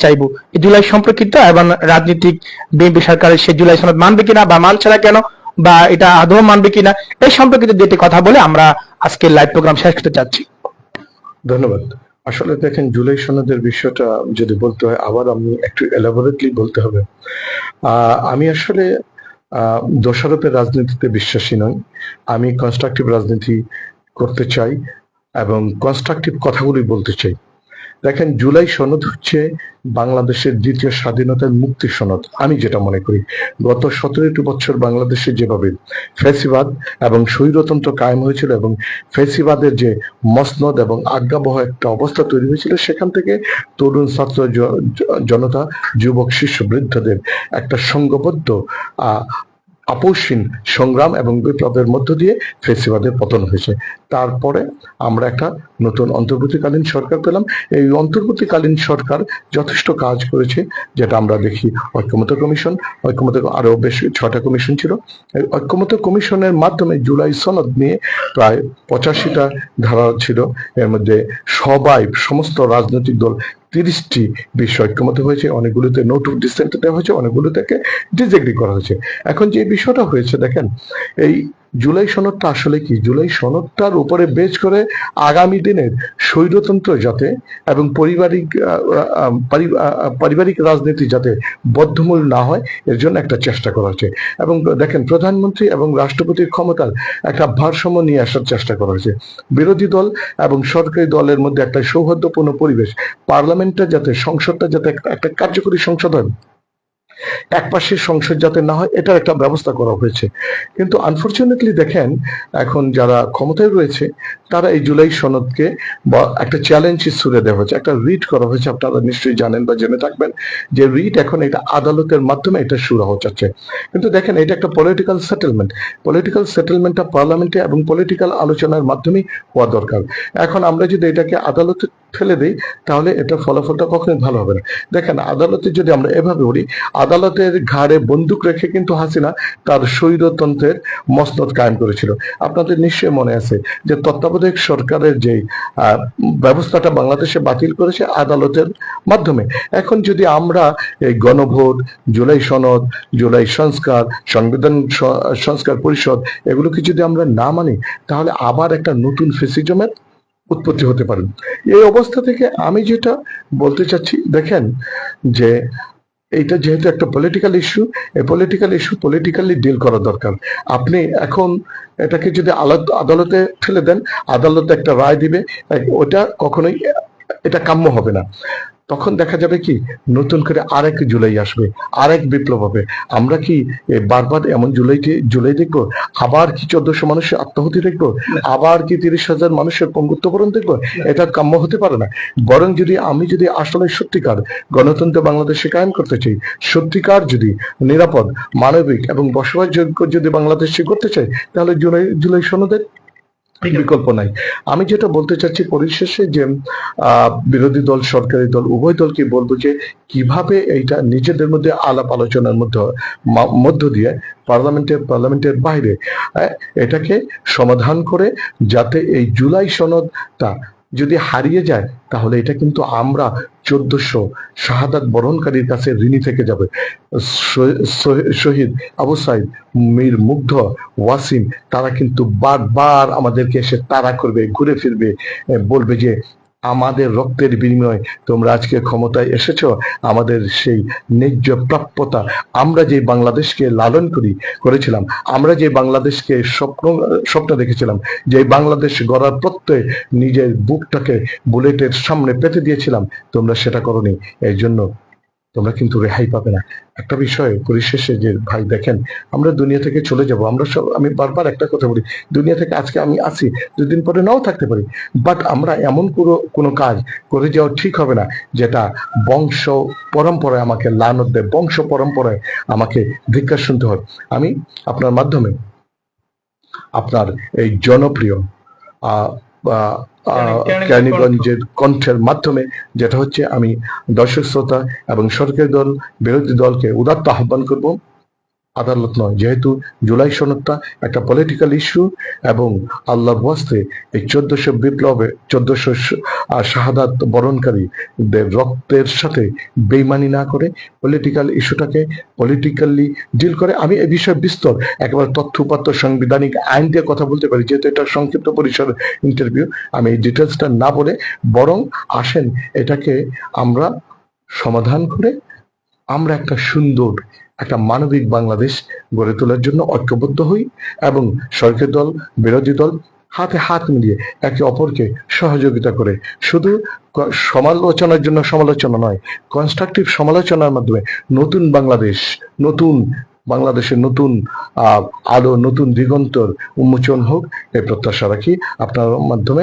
চাইবো, এই জুলাই সম্পর্কিত এবং রাজনীতিক বিএনপি সরকারের সেই জুলাই সনদ মানবে কিনা বা মানছে না কেন, বা এটা আদৌ মানবে কিনা, এই সম্পর্কিত দুটি কথা বলে আমরা আজকের লাইভ প্রোগ্রাম শেষ করতে চাচ্ছি। ধন্যবাদ। আসলে দেখেন, জুলাই সনদের বিষয়টা যদি বলতে হয়, আবার আমি একটু এলাবোরেটলি বলতে হবে। আমি আসলে দোষারোপের রাজনীতিতে বিশ্বাসী নই। আমি কনস্ট্রাকটিভ রাজনীতি করতে চাই এবং কনস্ট্রাকটিভ কথাগুলি বলতে চাই। দেখেন, জুলাই সনদ হচ্ছে বাংলাদেশের দ্বিতীয় স্বাধীনতার মুক্তি সনদ। আমি যেটা মনে করি, গত 17টি বছর বাংলাদেশে যেভাবে ফ্যাসিবাদ এবং স্বৈরতন্ত্র কায়েম হয়েছিল এবং ফ্যাসিবাদের যে মসনদ এবং আজ্ঞাবহ একটা অবস্থা তৈরি হয়েছিল, সেখান থেকে তরুণ ছাত্র জনতা, যুবক, শিশু, বৃদ্ধদের একটা সংঘবদ্ধ আপসহীন সংগ্রাম এবং বিপ্লবের মধ্য দিয়ে ফ্যাসিবাদের পতন হয়েছে। তারপরে আমরা একটা নতুন অন্তর্বর্তীকালীন সরকার পেলাম। এই অন্তর্বর্তীকালীন সরকার যথেষ্ট কাজ করেছে, যেটা আমরা দেখি। ঐক্যমত্য কমিশন, আরো বেশ 6টা কমিশন ছিল। এই ঐক্যমত্য কমিশনের মাধ্যমে জুলাই সনদ নিয়ে প্রায় 85টা ধারা ছিল। এর মধ্যে সমস্ত রাজনৈতিক দল 30টি বিষয় ঐক্যমত হয়েছে, অনেকগুলোতে নোট অফ ডিসেন্ট দেওয়া হয়েছে, অনেকগুলো থেকে ডিসএগ্রি করা হয়েছে। এখন যে বিষয়টা হয়েছে, দেখেন, এই জুলাই সনদটা আসলে কি? জুলাই সনদটার উপরে বেচ করে আগামী দিনের স্বৈরতন্ত্র যাতে এবং পারিবারিক রাজনীতি যাতে বদ্ধমূল না হয়, এর জন্য একটা চেষ্টা করা হয়েছে। এবং দেখেন, প্রধানমন্ত্রী এবং রাষ্ট্রপতির ক্ষমতার একটা ভারসাম্য নিয়ে আসার চেষ্টা করা হয়েছে। বিরোধী দল এবং সরকারি দলের মধ্যে একটা সৌহার্দ্যপূর্ণ পরিবেশ, পার্লামেন্টটা যাতে, সংসদটা যাতে একটা কার্যকরী সংসদ হয়, একপাশের সংসদ যাতে না হয়, এটার একটা ব্যবস্থা করা হয়েছে। কিন্তু আনফরচুনেটলি দেখেন, এখন যারা ক্ষমতায় রয়েছে তারা এই জুলাই সনদকে একটা চ্যালেঞ্জ ছুড়ে দেওয়া হয়েছে, একটা রিট করা হয়েছে। আপনারা নিশ্চয়ই জানেন বা জেনে থাকবেন যে রিট এখন এটা আদালতের মাধ্যমে এটা শুরু হওয়া যাচ্ছে। কিন্তু দেখেন, এটা একটা পলিটিক্যাল সেটেলমেন্টটা পার্লামেন্টে এবং পলিটিক্যাল আলোচনার মাধ্যমেই হওয়া দরকার। এখন আমরা যদি এটাকে আদালতে ফেলে দিই, তাহলে এটা ফলাফলটা কখনোই ভালো হবে না। দেখেন, আদালতে যদি আমরা এভাবে বলি, আদালতের ঘাড়ে বন্দুক রেখে কিন্তু হাসিনা তার স্বৈরতন্ত্রের মসনদ কায়েম করেছিল। আপনাদের নিশ্চয়ই মনে আছে যে তত্ত্বাবধায়ক সরকারের যে ব্যবস্থাটা বাংলাদেশে বাতিল করেছে আদালতের মাধ্যমে। এখন যদি আমরা এই গণভোট, জুলাই সনদ, জুলাই সংস্কার, সংবিধান সংস্কার পরিষদ, এগুলোকে যদি আমরা না মানি, তাহলে আবার একটা নতুন ফ্যাসিজমের উৎপত্তি হতে পারে। এই অবস্থা থেকে আমি যেটা বলতে চাচ্ছি, দেখেন, যে এইটা যেহেতু একটা পলিটিক্যাল ইস্যু, এই পলিটিক্যাল ইস্যু পলিটিক্যালি ডিল করা দরকার। আপনি এখন এটাকে যদি আদালতে ফেলে দেন, আদালত একটা রায় দিবে, ওটা কখনোই এটা কাম্য হবে না। তখন দেখা যাবে কি, নতুন করে আরেক জুলাই আসবে, আরেক বিপ্লব হবে। আমরা কি বারবার এমন জুলাই দেখবো? আবার কি 1400 মানুষের আত্মাহুতি দেখবো? আবার কি 30,000 মানুষের পঙ্গুত্ববরণ দেখবো? এটা কাম্য হতে পারে না। বরং আমি যদি আসলে সত্যিকার গণতন্ত্র বাংলাদেশে কায়েম করতে চাই, সত্যিকার যদি নিরাপদ, মানবিক এবং বসবাসযোগ্য যদি বাংলাদেশে করতে চাই, তাহলে জুলাই সনদের বিকল্প নাই। আমি যেটা বলতে চাচ্ছি পরিশেষে, যে বিরোধী দল, সরকারি দল, উভয় দলকে বলবো যে কিভাবে এইটা নিজেদের মধ্যে আলাপ আলোচনার মধ্য দিয়ে পার্লামেন্টের বাইরে এটাকে সমাধান করে, যাতে এই জুলাই সনদটা যদি হারিয়ে যায়, তাহলে এটা কিন্তু আমরা 1400 শাহাদাত বরণকারীর কাছে ঋণী থেকে যাবে। শহীদ আবু সাইদ, মীর মুগ্ধ, ওয়াসিম, তারা কিন্তু বারবার আমাদেরকে এসে তাড়া করবে, ঘুরে ফিরবে, বলবে যে আমাদের রক্তের বিনিময়ে তোমরা আজকে ক্ষমতায় এসেছো, আমাদের সেই ন্যায্য প্রাপ্যতা, আমরা যে বাংলাদেশকে লালন করেছিলাম, আমরা যে বাংলাদেশকে স্বপ্ন দেখেছিলাম, যে বাংলাদেশ গড়ার প্রত্যয় নিজের বুকটাকে বুলেটের সামনে পেতে দিয়েছিলাম, তোমরা সেটা করোনি। এই জন্য তোমরা কিন্তু রেহাই পাবে না। একটা বিষয় পরিশেষে, যে ভাই দেখেন, আমরা দুনিয়া থেকে চলে যাব, আমরা সব, আমি বারবার একটা কথা বলি, দুনিয়া থেকে আজকে আমি আছি, 2 দিন পরে নাও থাকতে পারি, বাট আমরা এমন কোনো কাজ করে যাওয়া ঠিক হবে না যেটা বংশ পরম্পরায় আমাকে লানত দেয়, বংশ পরম্পরায় আমাকে ধিক্কার শুনতে হয়। আমি আপনার মাধ্যমে আপনার এই জনপ্রিয় কেরানীগঞ্জের কণ্ঠের মাধ্যমে, যেটা হচ্ছে, আমি দর্শক শ্রোতা এবং সরকারি দল, বিরোধী দলকে উদাত্ত আহ্বান করব আদালত নয়, যেহেতু জুলাই সনদটা একটা পলিটিক্যাল ইস্যু এবং আল্লাহর ওয়াস্তে এই 1400 বিপ্লবে 1400 শাহাদাত বরণকারীদের রক্তের সাথে বেইমানি না করে পলিটিক্যাল ইস্যুটাকে পলিটিক্যালি ডিল করে। আমি এই বিষয়ে বিস্তর একেবারে তথ্যপাত্র সাংবিধানিক আইন দিয়ে কথা বলতে পারি, যেহেতু এটা সংক্ষিপ্ত পরিসর ইন্টারভিউ, আমি এই ডিটেলসটা না বলে বরং আসেন এটাকে আমরা সমাধান করে আমরা একটা সুন্দর একটা মানবিক বাংলাদেশ গড়ে তোলার জন্য ঐক্যবদ্ধ হই এবং সরকারি দল বিরোধী দল হাতে হাত মিলিয়ে একে অপরকে সহযোগিতা করে শুধু সমালোচনার জন্য সমালোচনা নয়, কনস্ট্রাকটিভ সমালোচনার মাধ্যমে নতুন বাংলাদেশ, নতুন বাংলাদেশের নতুন আলো, নতুন দিগন্তর উন্মোচন হোক এই প্রত্যাশা রাখি আপনার মাধ্যমে।